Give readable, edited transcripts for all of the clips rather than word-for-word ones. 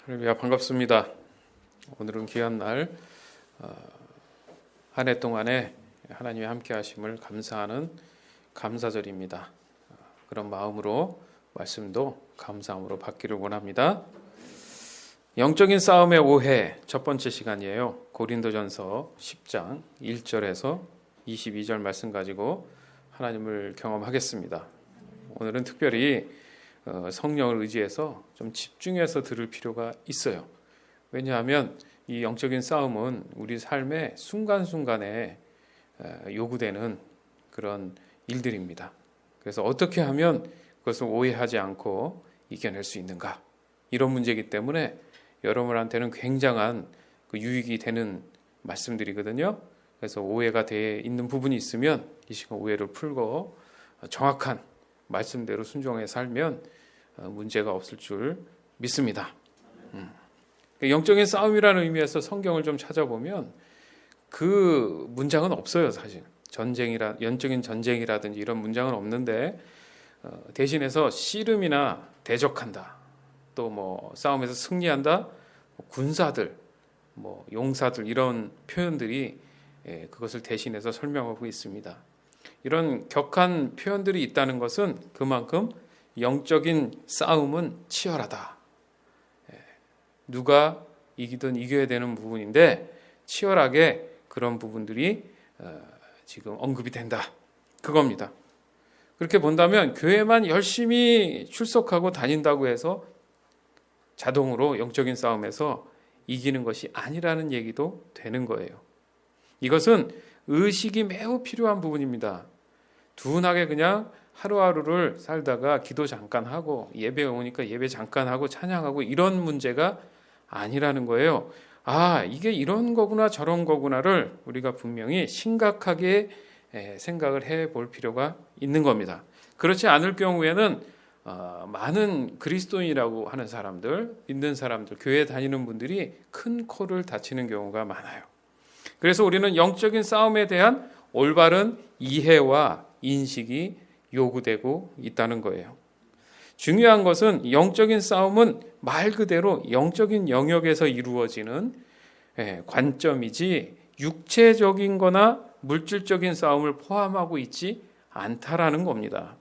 할렐루야, 반갑습니다. 오늘은 귀한 날, 한 해 동안에 하나님의 함께 하심을 감사하는 감사절입니다. 그런 마음으로 말씀도 감사함으로 받기를 원합니다. 영적인 싸움의 오해 첫 번째 시간이에요. 고린도전서 10장 1절에서 22절 말씀 가지고 하나님을 경험하겠습니다. 오늘은 특별히 성령을 의지해서 좀 집중해서 들을 필요가 있어요. 왜냐하면 이 영적인 싸움은 우리 삶의 순간순간에 요구되는 그런 일들입니다. 그래서 어떻게 하면 그것을 오해하지 않고 이겨낼 수 있는가, 이런 문제이기 때문에 여러분한테는 굉장한 유익이 되는 말씀들이거든요. 그래서 오해가 돼 있는 부분이 있으면 이 시간 오해를 풀고 정확한 말씀대로 순종해 살면 문제가 없을 줄 믿습니다. 영적인 싸움이라는 의미에서 성경을 좀 찾아보면 그 문장은 없어요. 사실 영적인 전쟁이라든지 이런 문장은 없는데, 대신해서 씨름이나 대적한다, 또 뭐 싸움에서 승리한다, 군사들, 뭐 용사들, 이런 표현들이 그것을 대신해서 설명하고 있습니다. 이런 격한 표현들이 있다는 것은 그만큼 영적인 싸움은 치열하다. 누가 이기든 이겨야 되는 부분인데 치열하게 그런 부분들이 지금 언급이 된다, 그겁니다. 그렇게 본다면 교회만 열심히 출석하고 다닌다고 해서 자동으로 영적인 싸움에서 이기는 것이 아니라는 얘기도 되는 거예요. 이것은 의식이 매우 필요한 부분입니다. 둔하게 그냥 하루하루를 살다가 기도 잠깐 하고 예배 오니까 예배 잠깐 하고 찬양하고 이런 문제가 아니라는 거예요. 이게 이런 거구나 저런 거구나를 우리가 분명히 심각하게 생각을 해볼 필요가 있는 겁니다. 그렇지 않을 경우에는 많은 그리스도인이라고 하는 사람들, 믿는 사람들, 교회 다니는 분들이 큰 코를 다치는 경우가 많아요. 그래서 우리는 영적인 싸움에 대한 올바른 이해와 인식이 요구되고 있다는 거예요. 중요한 것은 영적인 싸움은 말 그대로 영적인 영역에서 이루어지는 관점이지 육체적인 거나 물질적인 싸움을 포함하고 있지 않다라는 겁니다.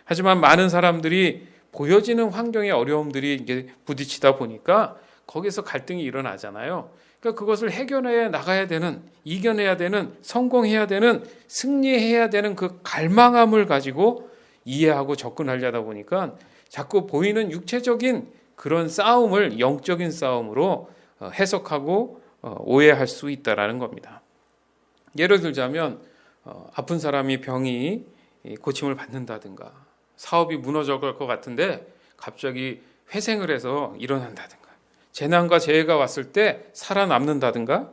하지만 많은 사람들이 보여지는 환경의 어려움들이 이제 부딪히다 보니까 거기서 갈등이 일어나잖아요. 그러니까 그것을 해결해 나가야 되는, 이겨내야 되는, 성공해야 되는, 승리해야 되는 그 갈망함을 가지고 이해하고 접근하려다 보니까 자꾸 보이는 육체적인 그런 싸움을 영적인 싸움으로 해석하고 오해할 수 있다라는 겁니다. 예를 들자면 아픈 사람이 병이 고침을 받는다든가, 사업이 무너져갈 것 같은데 갑자기 회생을 해서 일어난다든가, 재난과 재해가 왔을 때 살아남는다든가,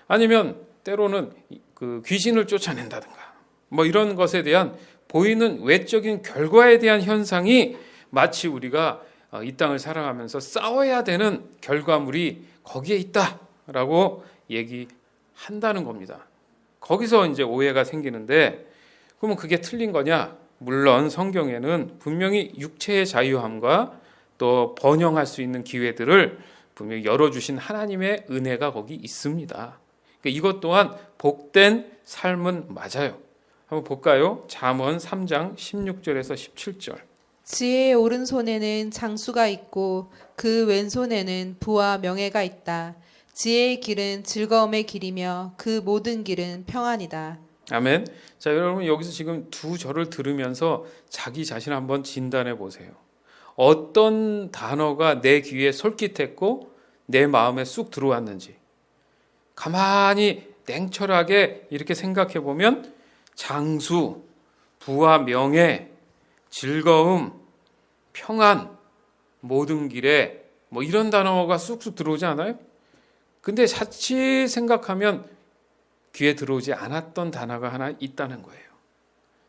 아니면 때로는 그 귀신을 쫓아낸다든가, 뭐 이런 것에 대한 보이는 외적인 결과에 대한 현상이 마치 우리가 이 땅을 살아가면서 싸워야 되는 결과물이 거기에 있다라고 얘기한다는 겁니다. 거기서 이제 오해가 생기는데, 그러면 그게 틀린 거냐? 물론 성경에는 분명히 육체의 자유함과 또 번영할 수 있는 기회들을 분명히 열어주신 하나님의 은혜가 거기 있습니다. 그러니까 이것 또한 복된 삶은 맞아요. 한번 볼까요? 잠언 3장 16절에서 17절. 지혜의 오른손에는 장수가 있고 그 왼손에는 부와 명예가 있다. 지혜의 길은 즐거움의 길이며 그 모든 길은 평안이다. 아멘. 자, 여러분 여기서 지금 두 절을 들으면서 자기 자신 한번 진단해 보세요. 어떤 단어가 내 귀에 솔깃했고 내 마음에 쑥 들어왔는지 가만히 냉철하게 이렇게 생각해 보면 장수, 부와 명예, 즐거움, 평안, 모든 길에 뭐 이런 단어가 쑥쑥 들어오지 않아요? 근데 자칫 생각하면 귀에 들어오지 않았던 단어가 하나 있다는 거예요.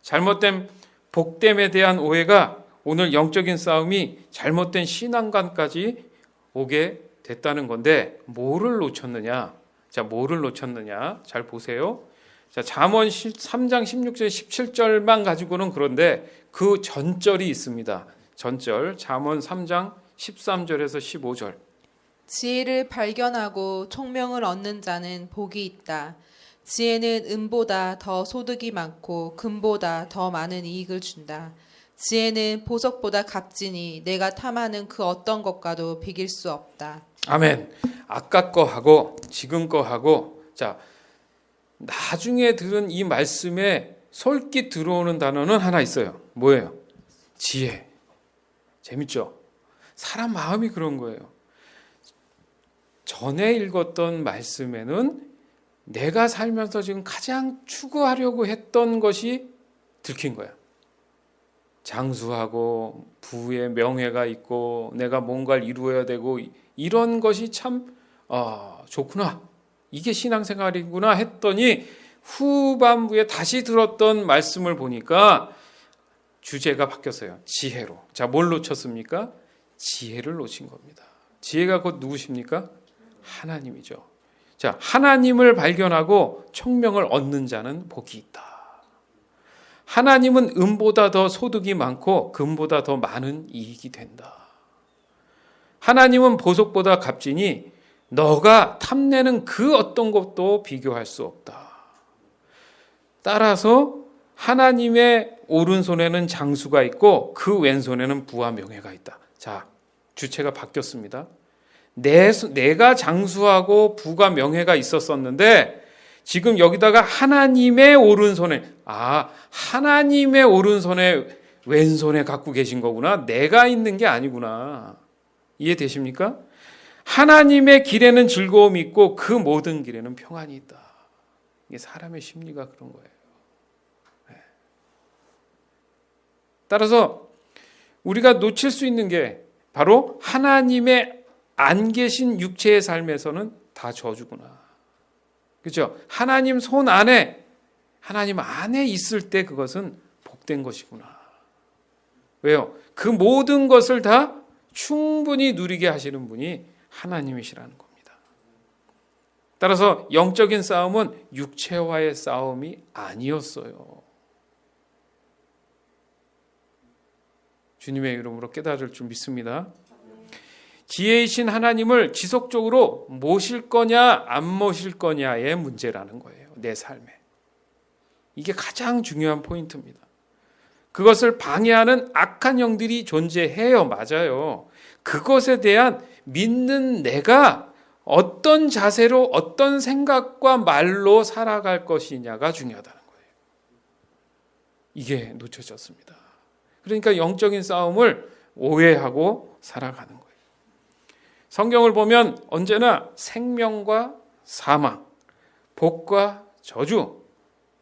잘못된 복됨에 대한 오해가 오늘 영적인 싸움이 잘못된 신앙관까지 오게 됐다는 건데, 뭐를 놓쳤느냐? 자, 뭐를 놓쳤느냐? 잘 보세요. 자, 잠언 3장 16절 17절만 가지고는 그런데 그 전절이 있습니다. 전절 잠언 3장 13절에서 15절. 지혜를 발견하고 총명을 얻는 자는 복이 있다. 지혜는 은보다 더 소득이 많고 금보다 더 많은 이익을 준다. 지혜는 보석보다 값지니 내가 탐하는 그 어떤 것과도 비길 수 없다. 아멘. 아까 거하고 지금 거하고 자 나중에 들은 이 말씀에 솔깃 들어오는 단어는 하나 있어요. 뭐예요? 지혜. 재밌죠? 사람 마음이 그런 거예요. 전에 읽었던 말씀에는 내가 살면서 지금 가장 추구하려고 했던 것이 들킨 거야. 장수하고 부의 명예가 있고 내가 뭔가를 이루어야 되고 이런 것이 참 좋구나. 이게 신앙생활이구나 했더니 후반부에 다시 들었던 말씀을 보니까 주제가 바뀌었어요. 지혜로. 자, 뭘 놓쳤습니까? 지혜를 놓친 겁니다. 지혜가 곧 누구십니까? 하나님이죠. 자, 하나님을 발견하고 총명을 얻는 자는 복이 있다. 하나님은 은보다 더 소득이 많고 금보다 더 많은 이익이 된다. 하나님은 보석보다 값지니 너가 탐내는 그 어떤 것도 비교할 수 없다. 따라서 하나님의 오른손에는 장수가 있고 그 왼손에는 부와 명예가 있다. 자, 주체가 바뀌었습니다. 내가 장수하고 부가 명예가 있었었는데 지금 여기다가 하나님의 오른손에 하나님의 오른손에 왼손에 갖고 계신 거구나. 내가 있는 게 아니구나. 이해되십니까? 하나님의 길에는 즐거움이 있고 그 모든 길에는 평안이 있다. 이게 사람의 심리가 그런 거예요. 따라서 우리가 놓칠 수 있는 게 바로 하나님의 안 계신 육체의 삶에서는 다 저주구나. 그렇죠? 하나님 손 안에 하나님 안에 있을 때 그것은 복된 것이구나. 왜요? 그 모든 것을 다 충분히 누리게 하시는 분이 하나님이시라는 겁니다. 따라서 영적인 싸움은 육체와의 싸움이 아니었어요. 주님의 이름으로 깨달을 줄 믿습니다. 지혜이신 하나님을 지속적으로 모실 거냐 안 모실 거냐의 문제라는 거예요. 내 삶에. 이게 가장 중요한 포인트입니다. 그것을 방해하는 악한 영들이 존재해요. 맞아요. 그것에 대한 믿는 내가 어떤 자세로 어떤 생각과 말로 살아갈 것이냐가 중요하다는 거예요. 이게 놓쳐졌습니다. 그러니까 영적인 싸움을 오해하고 살아가는 거예요. 성경을 보면 언제나 생명과 사망, 복과 저주,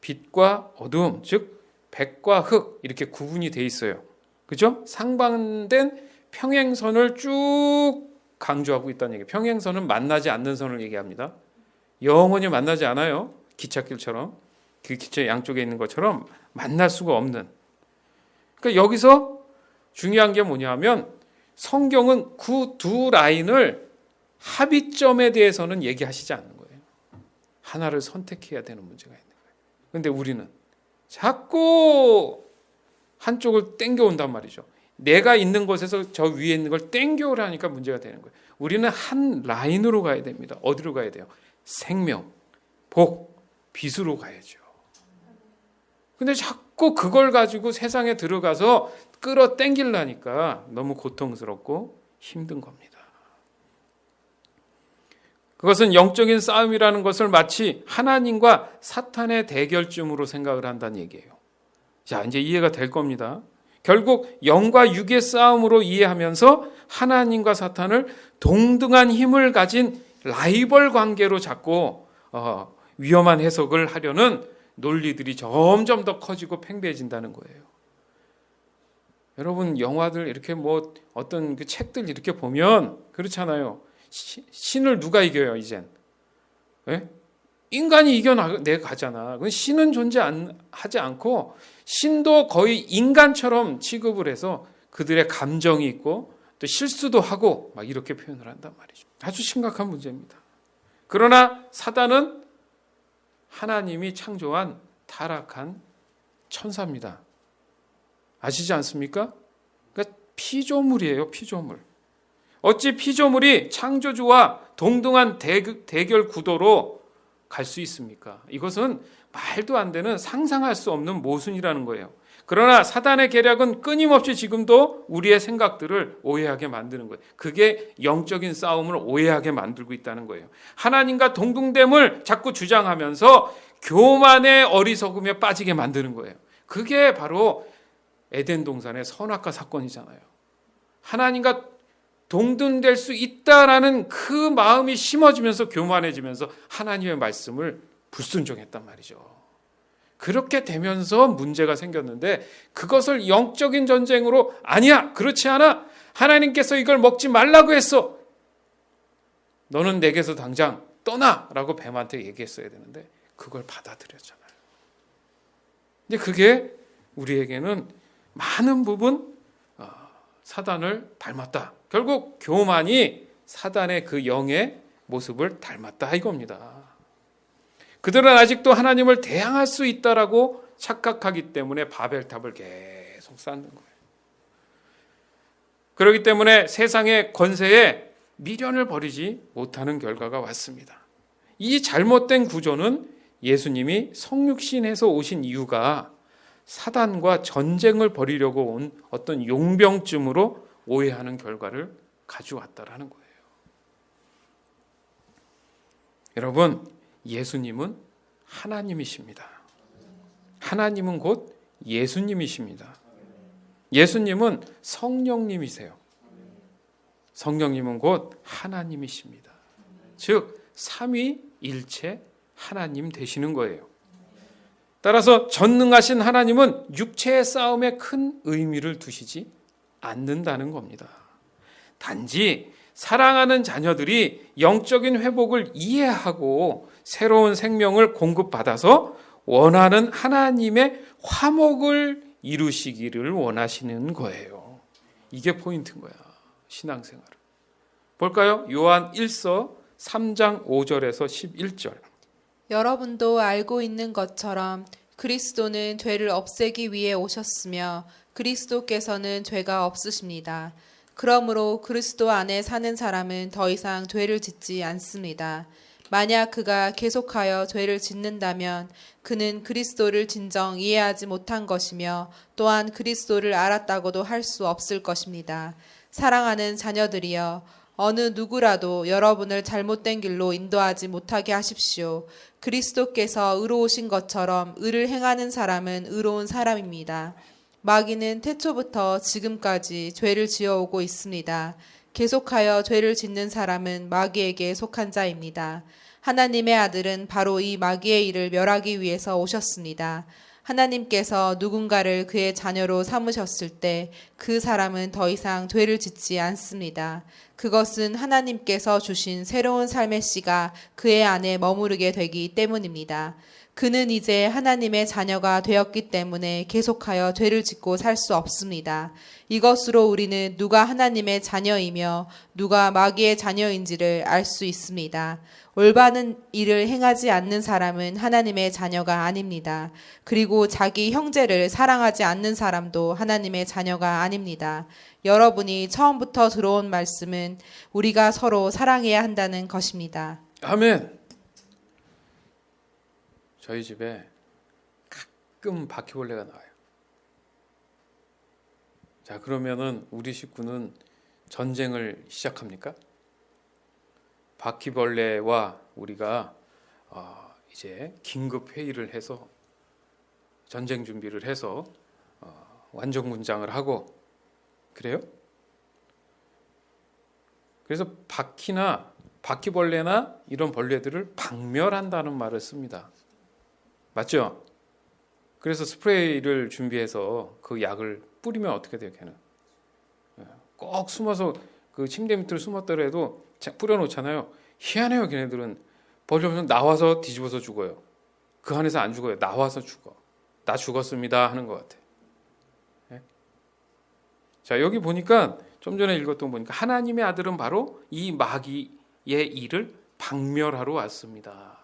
빛과 어두움, 즉 백과 흑 이렇게 구분이 돼 있어요. 그죠? 상반된 평행선을 쭉 강조하고 있다는 얘기예요. 평행선은 만나지 않는 선을 얘기합니다. 영원히 만나지 않아요. 기찻길처럼 그 기차 양쪽에 있는 것처럼 만날 수가 없는. 그러니까 여기서 중요한 게 뭐냐면 성경은 그 두 라인을 합의점에 대해서는 얘기하시지 않는 거예요. 하나를 선택해야 되는 문제가 있는 거예요. 그런데 우리는 자꾸 한쪽을 땡겨온단 말이죠. 내가 있는 곳에서 저 위에 있는 걸 땡겨오라니까 문제가 되는 거예요. 우리는 한 라인으로 가야 됩니다. 어디로 가야 돼요? 생명, 복, 빛으로 가야죠. 근데 자꾸 그걸 가지고 세상에 들어가서 끌어당기려니까 너무 고통스럽고 힘든 겁니다. 그것은 영적인 싸움이라는 것을 마치 하나님과 사탄의 대결점으로 생각을 한다는 얘기예요. 자, 이제 이해가 될 겁니다. 결국 영과 육의 싸움으로 이해하면서 하나님과 사탄을 동등한 힘을 가진 라이벌 관계로 잡고 위험한 해석을 하려는 논리들이 점점 더 커지고 팽배해진다는 거예요. 여러분 영화들 이렇게 뭐 어떤 그 책들 이렇게 보면 그렇잖아요. 신을 누가 이겨요 이젠? 네? 인간이 이겨내가잖아. 그건 신은 존재하지 않고 신도 거의 인간처럼 취급을 해서 그들의 감정이 있고 또 실수도 하고 막 이렇게 표현을 한단 말이죠. 아주 심각한 문제입니다. 그러나 사단은 하나님이 창조한 타락한 천사입니다. 아시지 않습니까? 그러니까 피조물이에요. 피조물. 어찌 피조물이 창조주와 동등한 대결 구도로 갈 수 있습니까? 이것은 말도 안 되는 상상할 수 없는 모순이라는 거예요. 그러나 사단의 계략은 끊임없이 지금도 우리의 생각들을 오해하게 만드는 거예요. 그게 영적인 싸움을 오해하게 만들고 있다는 거예요. 하나님과 동등됨을 자꾸 주장하면서 교만의 어리석음에 빠지게 만드는 거예요. 그게 바로 에덴 동산의 선악과 사건이잖아요. 하나님과 동등될 수 있다라는 그 마음이 심어지면서 교만해지면서 하나님의 말씀을 불순종했단 말이죠. 그렇게 되면서 문제가 생겼는데 그것을 영적인 전쟁으로 아니야, 그렇지 않아. 하나님께서 이걸 먹지 말라고 했어. 너는 내게서 당장 떠나라고 뱀한테 얘기했어야 되는데 그걸 받아들였잖아요. 근데 그게 우리에게는 많은 부분 사단을 닮았다. 결국 교만이 사단의 그 영의 모습을 닮았다 이겁니다. 그들은 아직도 하나님을 대항할 수 있다라고 착각하기 때문에 바벨탑을 계속 쌓는 거예요. 그렇기 때문에 세상의 권세에 미련을 버리지 못하는 결과가 왔습니다. 이 잘못된 구조는 예수님이 성육신에서 오신 이유가 사단과 전쟁을 벌이려고 온 어떤 용병쯤으로 오해하는 결과를 가져왔다라는 거예요. 여러분, 예수님은 하나님이십니다. 하나님은 곧 예수님이십니다. 예수님은 성령님이세요. 성령님은 곧 하나님이십니다. 즉 삼위일체 하나님 되시는 거예요. 따라서 전능하신 하나님은 육체의 싸움에 큰 의미를 두시지 않는다는 겁니다. 단지 사랑하는 자녀들이 영적인 회복을 이해하고 새로운 생명을 공급받아서 원하는 하나님의 화목을 이루시기를 원하시는 거예요. 이게 포인트인 거야, 신앙생활을. 볼까요? 요한 1서 3장 5절에서 11절. 여러분도 알고 있는 것처럼 그리스도는 죄를 없애기 위해 오셨으며 그리스도께서는 죄가 없으십니다. 그러므로 그리스도 안에 사는 사람은 더 이상 죄를 짓지 않습니다. 만약 그가 계속하여 죄를 짓는다면 그는 그리스도를 진정 이해하지 못한 것이며 또한 그리스도를 알았다고도 할 수 없을 것입니다. 사랑하는 자녀들이여, 어느 누구라도 여러분을 잘못된 길로 인도하지 못하게 하십시오. 그리스도께서 의로우신 것처럼 의를 행하는 사람은 의로운 사람입니다. 마귀는 태초부터 지금까지 죄를 지어오고 있습니다. 계속하여 죄를 짓는 사람은 마귀에게 속한 자입니다. 하나님의 아들은 바로 이 마귀의 일을 멸하기 위해서 오셨습니다. 하나님께서 누군가를 그의 자녀로 삼으셨을 때 그 사람은 더 이상 죄를 짓지 않습니다. 그것은 하나님께서 주신 새로운 삶의 씨가 그의 안에 머무르게 되기 때문입니다. 그는 이제 하나님의 자녀가 되었기 때문에 계속하여 죄를 짓고 살 수 없습니다. 이것으로 우리는 누가 하나님의 자녀이며 누가 마귀의 자녀인지를 알 수 있습니다. 올바른 일을 행하지 않는 사람은 하나님의 자녀가 아닙니다. 그리고 자기 형제를 사랑하지 않는 사람도 하나님의 자녀가 아닙니다. 여러분이 처음부터 들어온 말씀은 우리가 서로 사랑해야 한다는 것입니다. 아멘. 저희 집에 가끔 바퀴벌레가 나와요. 자, 그러면은 우리 식구는 전쟁을 시작합니까? 바퀴벌레와 우리가 이제 긴급 회의를 해서 전쟁 준비를 해서 완전군장을 하고 그래요? 그래서 바퀴벌레나 이런 벌레들을 박멸한다는 말을 씁니다. 맞죠? 그래서 스프레이를 준비해서 그 약을 뿌리면 어떻게 돼요, 걔는? 꼭 숨어서 그 침대 밑으로 숨었더라도 뿌려놓잖아요. 희한해요, 걔네들은. 벌려면 나와서 뒤집어서 죽어요. 그 안에서 안 죽어요. 나와서 죽어. 나 죽었습니다 하는 것 같아. 네? 자, 여기 보니까 좀 전에 읽었던 거 보니까 하나님의 아들은 바로 이 마귀의 일을 박멸하러 왔습니다.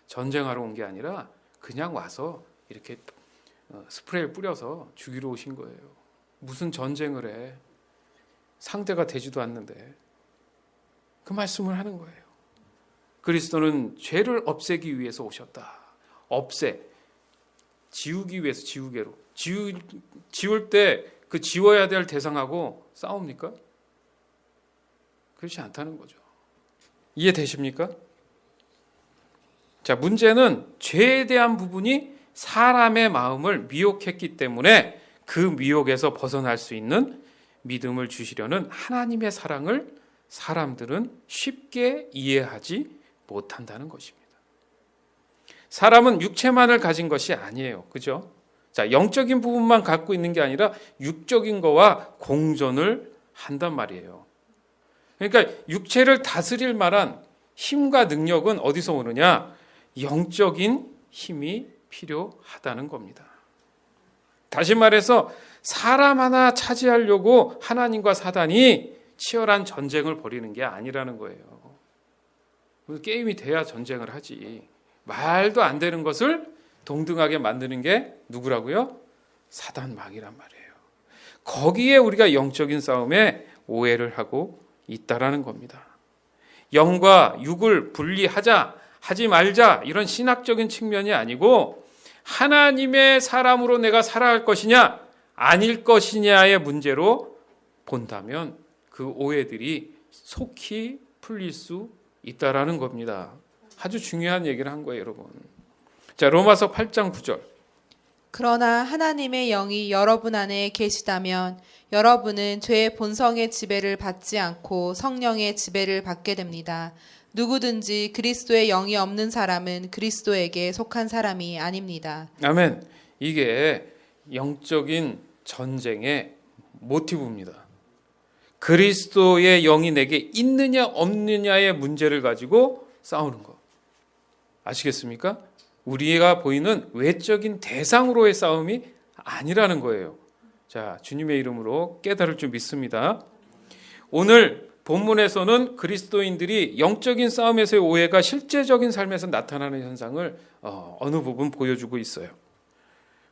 전쟁하러 온 게 아니라 그냥 와서 이렇게 스프레이를 뿌려서 죽이러 오신 거예요. 무슨 전쟁을 해. 상대가 되지도 않는데 그 말씀을 하는 거예요. 그리스도는 죄를 없애기 위해서 오셨다. 지우기 위해서 지우개로. 지울 때 그 지워야 될 대상하고 싸웁니까? 그렇지 않다는 거죠. 이해되십니까? 자, 문제는 죄에 대한 부분이 사람의 마음을 미혹했기 때문에 그 미혹에서 벗어날 수 있는 믿음을 주시려는 하나님의 사랑을 사람들은 쉽게 이해하지 못한다는 것입니다. 사람은 육체만을 가진 것이 아니에요. 그죠? 자, 영적인 부분만 갖고 있는 게 아니라 육적인 거와 공존을 한단 말이에요. 그러니까 육체를 다스릴 만한 힘과 능력은 어디서 오느냐? 영적인 힘이 필요하다는 겁니다. 다시 말해서 사람 하나 차지하려고 하나님과 사단이 치열한 전쟁을 벌이는 게 아니라는 거예요. 게임이 돼야 전쟁을 하지. 말도 안 되는 것을 동등하게 만드는 게 누구라고요? 사단 마귀란 말이에요. 거기에 우리가 영적인 싸움에 오해를 하고 있다라는 겁니다. 영과 육을 분리하자, 하지 말자 이런 신학적인 측면이 아니고 하나님의 사람으로 내가 살아갈 것이냐 아닐 것이냐의 문제로 본다면 그 오해들이 속히 풀릴 수 있다라는 겁니다. 아주 중요한 얘기를 한 거예요, 여러분. 자, 로마서 8장 9절. 그러나 하나님의 영이 여러분 안에 계시다면 여러분은 죄의 본성의 지배를 받지 않고 성령의 지배를 받게 됩니다. 누구든지 그리스도의 영이 없는 사람은 그리스도에게 속한 사람이 아닙니다. 아멘. 이게 영적인 전쟁의 모티브입니다. 그리스도의 영이 내게 있느냐 없느냐의 문제를 가지고 싸우는 것. 아시겠습니까? 우리가 보이는 외적인 대상으로의 싸움이 아니라는 거예요. 자, 주님의 이름으로 깨달을 줄 믿습니다. 오늘 본문에서는 그리스도인들이 영적인 싸움에서의 오해가 실제적인 삶에서 나타나는 현상을 어느 부분 보여주고 있어요.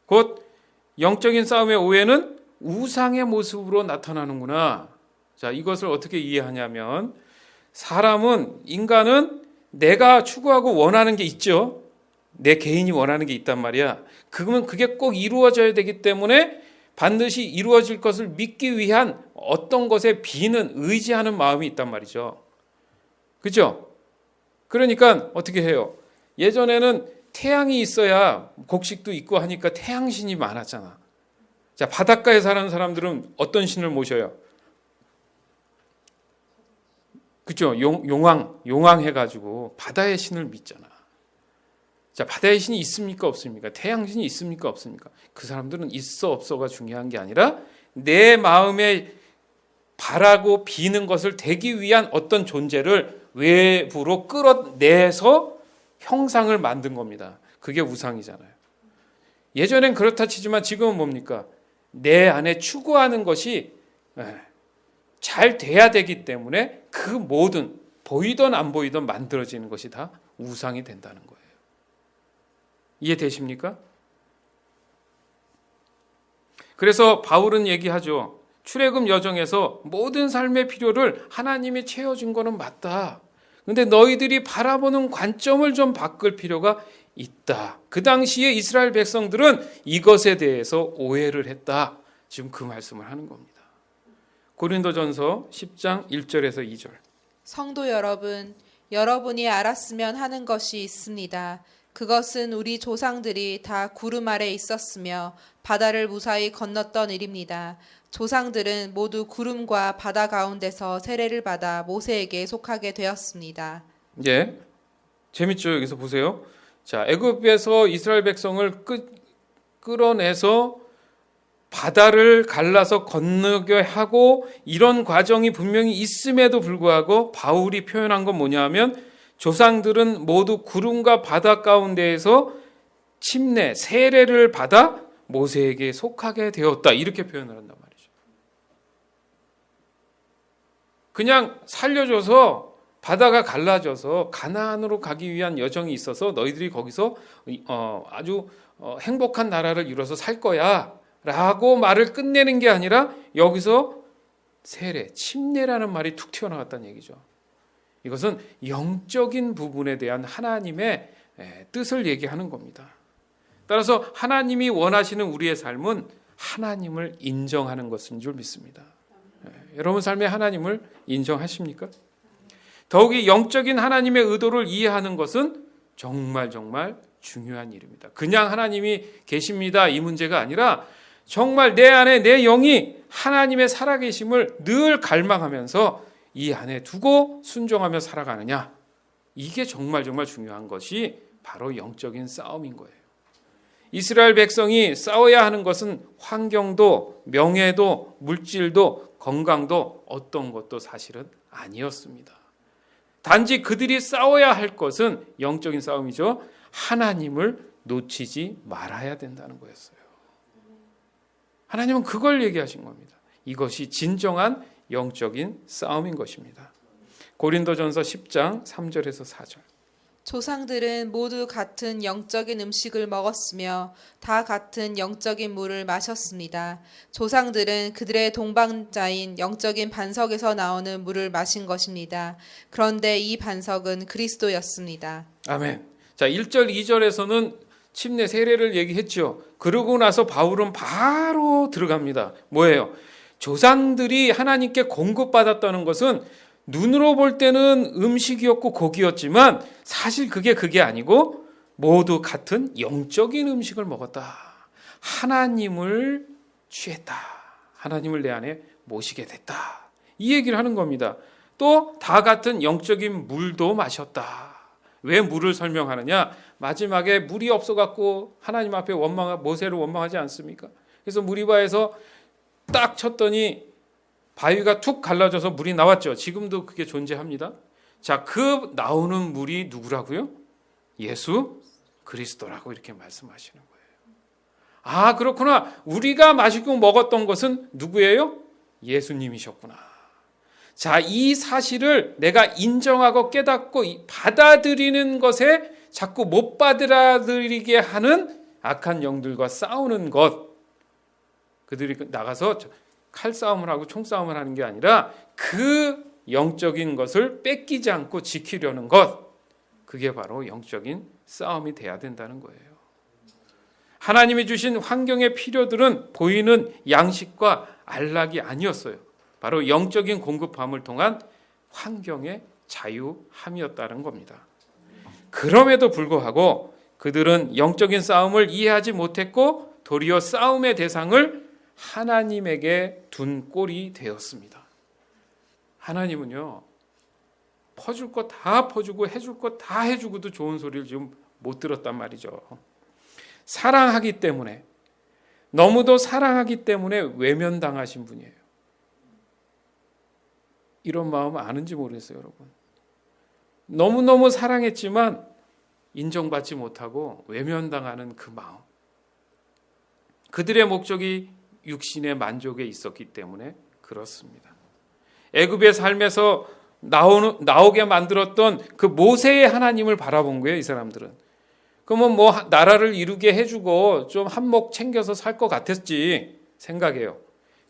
곧 영적인 싸움의 오해는 우상의 모습으로 나타나는구나. 자, 이것을 어떻게 이해하냐면 인간은 내가 추구하고 원하는 게 있죠. 내 개인이 원하는 게 있단 말이야. 그러면 그게 꼭 이루어져야 되기 때문에 반드시 이루어질 것을 믿기 위한 어떤 것에 비는 의지하는 마음이 있단 말이죠. 그죠? 그러니까 어떻게 해요? 예전에는 태양이 있어야 곡식도 있고 하니까 태양신이 많았잖아. 자, 바닷가에 사는 사람들은 어떤 신을 모셔요? 그죠? 용왕 해가지고 바다의 신을 믿잖아. 자, 바다의 신이 있습니까? 없습니까? 태양신이 있습니까? 없습니까? 그 사람들은 있어 없어가 중요한 게 아니라 내 마음에 바라고 비는 것을 되기 위한 어떤 존재를 외부로 끌어내서 형상을 만든 겁니다. 그게 우상이잖아요. 예전엔 그렇다 치지만 지금은 뭡니까? 내 안에 추구하는 것이 잘 돼야 되기 때문에 그 모든 보이던 안 보이던 만들어지는 것이 다 우상이 된다는 거예요. 이해되십니까? 그래서 바울은 얘기하죠. 출애굽 여정에서 모든 삶의 필요를 하나님이 채워준 거는 맞다. 근데 너희들이 바라보는 관점을 좀 바꿀 필요가 있다. 그 당시에 이스라엘 백성들은 이것에 대해서 오해를 했다. 지금 그 말씀을 하는 겁니다. 고린도전서 10장 1절에서 2절. 성도 여러분, 여러분이 알았으면 하는 것이 있습니다. 그것은 우리 조상들이 다 구름 아래 있었으며 바다를 무사히 건넜던 일입니다. 조상들은 모두 구름과 바다 가운데서 세례를 받아 모세에게 속하게 되었습니다. 예, 재밌죠? 여기서 보세요. 자, 애굽에서 이스라엘 백성을 끌어내서 바다를 갈라서 건너게 하고 이런 과정이 분명히 있음에도 불구하고 바울이 표현한 건 뭐냐면 조상들은 모두 구름과 바다 가운데에서 침례, 세례를 받아 모세에게 속하게 되었다. 이렇게 표현을 한단 말이죠. 그냥 살려줘서 바다가 갈라져서 가나안으로 가기 위한 여정이 있어서 너희들이 거기서 아주 행복한 나라를 이뤄서 살 거야 라고 말을 끝내는 게 아니라 여기서 세례, 침례라는 말이 툭 튀어나왔다는 얘기죠. 이것은 영적인 부분에 대한 하나님의 뜻을 얘기하는 겁니다. 따라서 하나님이 원하시는 우리의 삶은 하나님을 인정하는 것인 줄 믿습니다. 여러분 삶에 하나님을 인정하십니까? 더욱이 영적인 하나님의 의도를 이해하는 것은 정말 중요한 일입니다. 그냥 하나님이 계십니다 이 문제가 아니라 정말 내 안에 내 영이 하나님의 살아계심을 늘 갈망하면서 이 안에 두고 순종하며 살아가느냐, 이게 정말 중요한 것이 바로 영적인 싸움인 거예요. 이스라엘 백성이 싸워야 하는 것은 환경도 명예도 물질도 건강도 어떤 것도 사실은 아니었습니다. 단지 그들이 싸워야 할 것은 영적인 싸움이죠. 하나님을 놓치지 말아야 된다는 거였어요. 하나님은 그걸 얘기하신 겁니다. 이것이 진정한 영적인 싸움인 것입니다. 고린도전서 10장 3절에서 4절. 조상들은 모두 같은 영적인 음식을 먹었으며 다 같은 영적인 물을 마셨습니다. 조상들은 그들의 동반자인 영적인 반석에서 나오는 물을 마신 것입니다. 그런데 이 반석은 그리스도였습니다. 아멘. 자, 1절 2절에서는 침례 세례를 얘기했죠. 그러고 나서 바울은 바로 들어갑니다. 뭐예요? 조상들이 하나님께 공급받았다는 것은 눈으로 볼 때는 음식이었고 고기였지만 사실 그게 아니고 모두 같은 영적인 음식을 먹었다. 하나님을 취했다. 하나님을 내 안에 모시게 됐다. 이 얘기를 하는 겁니다. 또 다 같은 영적인 물도 마셨다. 왜 물을 설명하느냐? 마지막에 물이 없어갖고 하나님 앞에 모세를 원망하지 않습니까? 그래서 무리바에서 딱 쳤더니 바위가 툭 갈라져서 물이 나왔죠. 지금도 그게 존재합니다. 자, 그 나오는 물이 누구라고요? 예수 그리스도라고 이렇게 말씀하시는 거예요. 아, 그렇구나. 우리가 마시고 먹었던 것은 누구예요? 예수님이셨구나. 자, 이 사실을 내가 인정하고 깨닫고 받아들이는 것에 자꾸 못 받아들이게 하는 악한 영들과 싸우는 것. 그들이 나가서 칼싸움을 하고 총싸움을 하는 게 아니라 그 영적인 것을 뺏기지 않고 지키려는 것, 그게 바로 영적인 싸움이 돼야 된다는 거예요. 하나님이 주신 환경의 필요들은 보이는 양식과 안락이 아니었어요. 바로 영적인 공급함을 통한 환경의 자유함이었다는 겁니다. 그럼에도 불구하고 그들은 영적인 싸움을 이해하지 못했고 도리어 싸움의 대상을 하나님에게 둔 꼴이 되었습니다. 하나님은요, 퍼줄 거 다 퍼주고 해줄 거 다 해주고도 좋은 소리를 지금 못 들었단 말이죠. 사랑하기 때문에, 너무도 사랑하기 때문에 외면당하신 분이에요. 이런 마음 아는지 모르겠어요, 여러분. 너무너무 사랑했지만 인정받지 못하고 외면당하는 그 마음. 그들의 목적이 육신의 만족에 있었기 때문에 그렇습니다. 애굽의 삶에서 나오게 만들었던 그 모세의 하나님을 바라본 거예요, 이 사람들은. 그러면 뭐 나라를 이루게 해주고 좀 한몫 챙겨서 살 것 같았지 생각해요.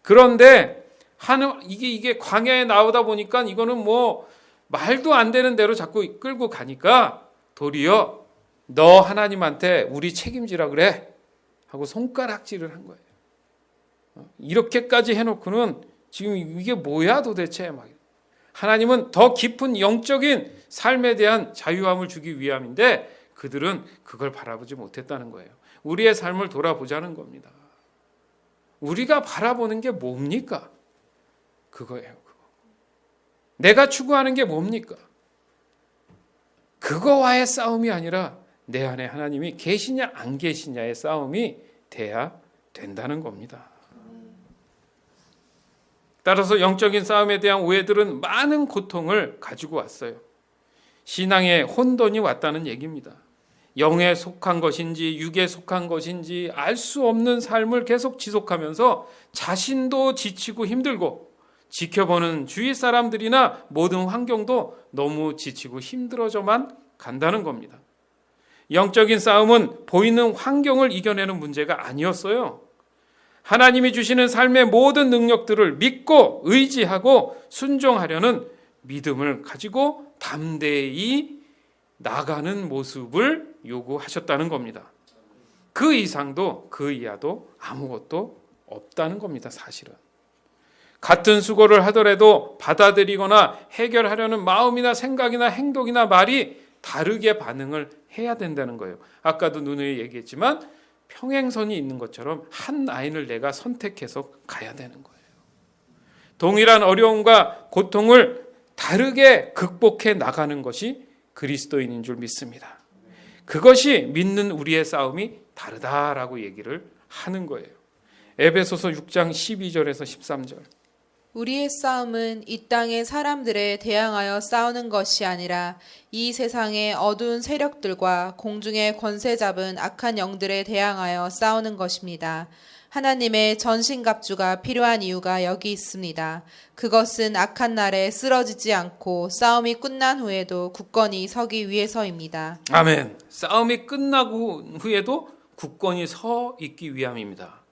그런데 이게 광야에 나오다 보니까 이거는 뭐 말도 안 되는 대로 자꾸 끌고 가니까 도리어 너 하나님한테 우리 책임지라 그래 하고 손가락질을 한 거예요. 이렇게까지 해놓고는 지금 이게 뭐야 도대체 막. 하나님은 더 깊은 영적인 삶에 대한 자유함을 주기 위함인데 그들은 그걸 바라보지 못했다는 거예요. 우리의 삶을 돌아보자는 겁니다. 우리가 바라보는 게 뭡니까? 그거예요. 그거. 내가 추구하는 게 뭡니까? 그거와의 싸움이 아니라 내 안에 하나님이 계시냐 안 계시냐의 싸움이 돼야 된다는 겁니다. 따라서 영적인 싸움에 대한 오해들은 많은 고통을 가지고 왔어요. 신앙에 혼돈이 왔다는 얘기입니다. 영에 속한 것인지 육에 속한 것인지 알 수 없는 삶을 계속 지속하면서 자신도 지치고 힘들고 지켜보는 주위 사람들이나 모든 환경도 너무 지치고 힘들어져만 간다는 겁니다. 영적인 싸움은 보이는 환경을 이겨내는 문제가 아니었어요. 하나님이 주시는 삶의 모든 능력들을 믿고 의지하고 순종하려는 믿음을 가지고 담대히 나가는 모습을 요구하셨다는 겁니다. 그 이상도 그 이하도 아무것도 없다는 겁니다. 사실은 같은 수고를 하더라도 받아들이거나 해결하려는 마음이나 생각이나 행동이나 말이 다르게 반응을 해야 된다는 거예요. 아까도 누누이 얘기했지만 평행선이 있는 것처럼 한 라인을 내가 선택해서 가야 되는 거예요. 동일한 어려움과 고통을 다르게 극복해 나가는 것이 그리스도인인 줄 믿습니다. 그것이 믿는 우리의 싸움이 다르다라고 얘기를 하는 거예요. 에베소서 6장 12절에서 13절. 우리의 싸움은 이 땅의 사람들에 대항하여 싸우는 것이 아니라 이 세상의 어두운 세력들과 공중의 권세 잡은 악한 영들에 대항하여 싸우는 것입니다. 하나님의 전신갑주가 필요한 이유가 여기 있습니다. 그것은 악한 날에 쓰러지지 않고 싸움이 끝난 후에도 굳건히 서기 위해서입니다. 아멘. 싸움이 끝나고 후에도 굳건히 서 있기 위함입니다.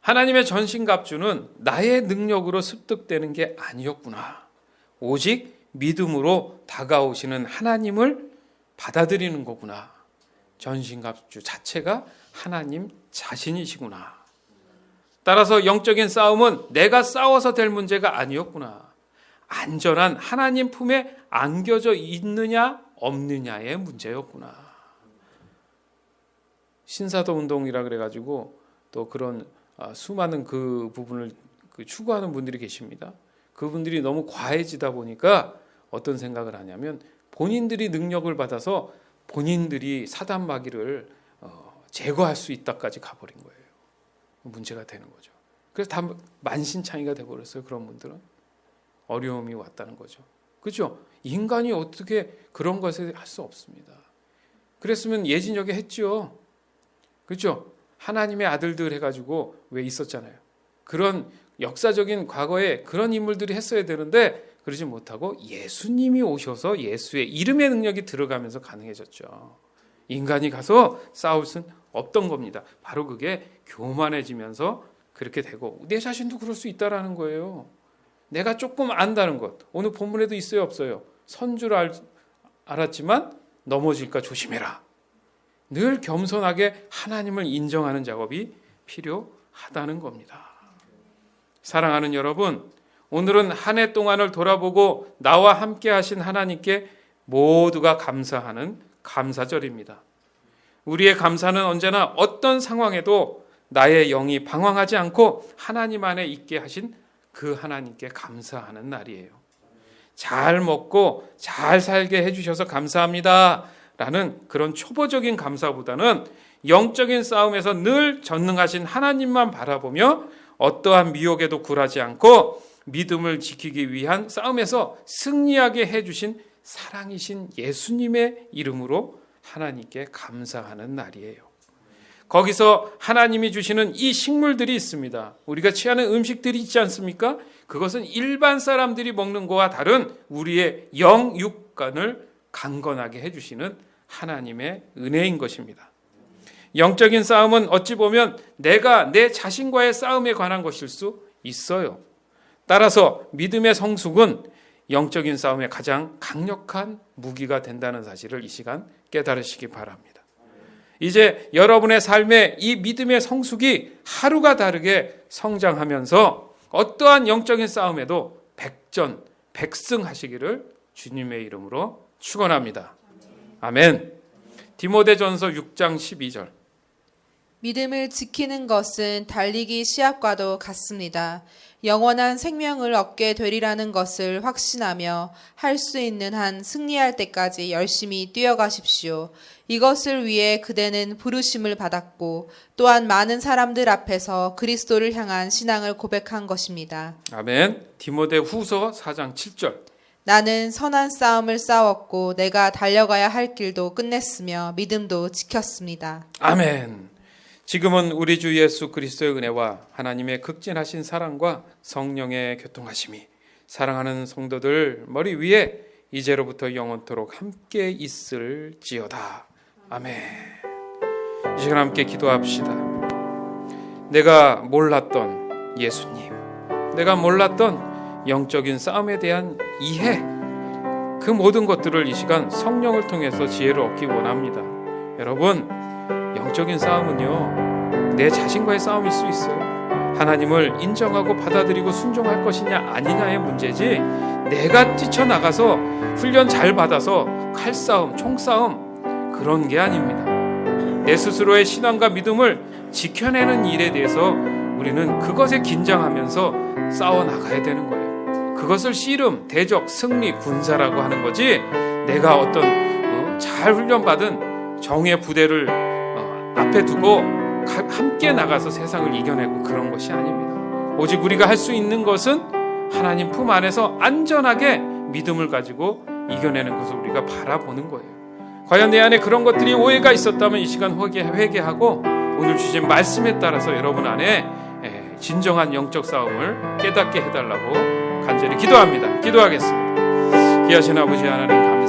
하나님의 전신갑주는 나의 능력으로 습득되는 게 아니었구나. 오직 믿음으로 다가오시는 하나님을 받아들이는 거구나. 전신갑주 자체가 하나님 자신이시구나. 따라서 영적인 싸움은 내가 싸워서 될 문제가 아니었구나. 안전한 하나님 품에 안겨져 있느냐 없느냐의 문제였구나. 신사도 운동이라 그래가지고 또 그런 수많은 그 부분을 추구하는 분들이 계십니다. 그분들이 너무 과해지다 보니까 어떤 생각을 하냐면 본인들이 능력을 받아서 본인들이 사단 마귀를 제거할 수 있다까지 가버린 거예요. 문제가 되는 거죠. 그래서 다 만신창이가 돼버렸어요. 그런 분들은 어려움이 왔다는 거죠. 그렇죠? 인간이 어떻게 그런 것을 할 수 없습니다. 그랬으면 예진역에 했죠. 그렇죠? 하나님의 아들들 해가지고 왜 있었잖아요. 그런 역사적인 과거에 그런 인물들이 했어야 되는데 그러지 못하고 예수님이 오셔서 예수의 이름의 능력이 들어가면서 가능해졌죠. 인간이 가서 싸울 수는 없던 겁니다. 바로 그게 교만해지면서 그렇게 되고 내 자신도 그럴 수 있다라는 거예요. 내가 조금 안다는 것. 오늘 본문에도 있어요 없어요? 선줄 알았지만 넘어질까 조심해라. 늘 겸손하게 하나님을 인정하는 작업이 필요하다는 겁니다. 사랑하는 여러분, 오늘은 한 해 동안을 돌아보고 나와 함께 하신 하나님께 모두가 감사하는 감사절입니다. 우리의 감사는 언제나 어떤 상황에도 나의 영이 방황하지 않고 하나님 안에 있게 하신 그 하나님께 감사하는 날이에요. 잘 먹고 잘 살게 해주셔서 감사합니다 라는 그런 초보적인 감사보다는 영적인 싸움에서 늘 전능하신 하나님만 바라보며 어떠한 미혹에도 굴하지 않고 믿음을 지키기 위한 싸움에서 승리하게 해주신 사랑이신 예수님의 이름으로 하나님께 감사하는 날이에요. 거기서 하나님이 주시는 이 식물들이 있습니다. 우리가 취하는 음식들이 있지 않습니까? 그것은 일반 사람들이 먹는 것과 다른 우리의 영 육간을 강건하게 해주시는 하나님의 은혜인 것입니다. 영적인 싸움은 어찌 보면 내가 내 자신과의 싸움에 관한 것일 수 있어요. 따라서 믿음의 성숙은 영적인 싸움의 가장 강력한 무기가 된다는 사실을 이 시간 깨달으시기 바랍니다. 이제 여러분의 삶에 이 믿음의 성숙이 하루가 다르게 성장하면서 어떠한 영적인 싸움에도 백전백승하시기를 주님의 이름으로 축원합니다. 아멘. 디모데전서 6장 12절. 믿음을 지키는 것은 달리기 시합과도 같습니다. 영원한 생명을 얻게 되리라는 것을 확신하며 할 수 있는 한 승리할 때까지 열심히 뛰어가십시오. 이것을 위해 그대는 부르심을 받았고 또한 많은 사람들 앞에서 그리스도를 향한 신앙을 고백한 것입니다. 아멘. 디모데 후서 4장 7절. 나는 선한 싸움을 싸웠고 내가 달려가야 할 길도 끝냈으며 믿음도 지켰습니다. 아멘. 지금은 우리 주 예수 그리스도의 은혜와 하나님의 극진하신 사랑과 성령의 교통하심이 사랑하는 성도들 머리 위에 이제로부터 영원토록 함께 있을지어다. 아멘. 이 시간 함께 기도합시다. 내가 몰랐던 예수님, 내가 몰랐던 영적인 싸움에 대한 이해, 그 모든 것들을 이 시간 성령을 통해서 지혜를 얻기 원합니다. 여러분, 영적인 싸움은요, 내 자신과의 싸움일 수 있어요. 하나님을 인정하고 받아들이고 순종할 것이냐 아니냐의 문제지, 내가 뛰쳐나가서 훈련 잘 받아서 칼싸움, 총싸움, 그런 게 아닙니다. 내 스스로의 신앙과 믿음을 지켜내는 일에 대해서 우리는 그것에 긴장하면서 싸워나가야 되는 거예요. 그것을 씨름, 대적, 승리, 군사라고 하는 거지, 내가 어떤 잘 훈련받은 정예 부대를 앞에 두고 함께 나가서 세상을 이겨내고 그런 것이 아닙니다. 오직 우리가 할 수 있는 것은 하나님 품 안에서 안전하게 믿음을 가지고 이겨내는 것을 우리가 바라보는 거예요. 과연 내 안에 그런 것들이 오해가 있었다면 이 시간 회개하고 오늘 주신 말씀에 따라서 여러분 안에 진정한 영적 싸움을 깨닫게 해달라고 간절히 기도합니다. 기도하겠습니다. 귀하신 아버지 하나님, 감사합니다.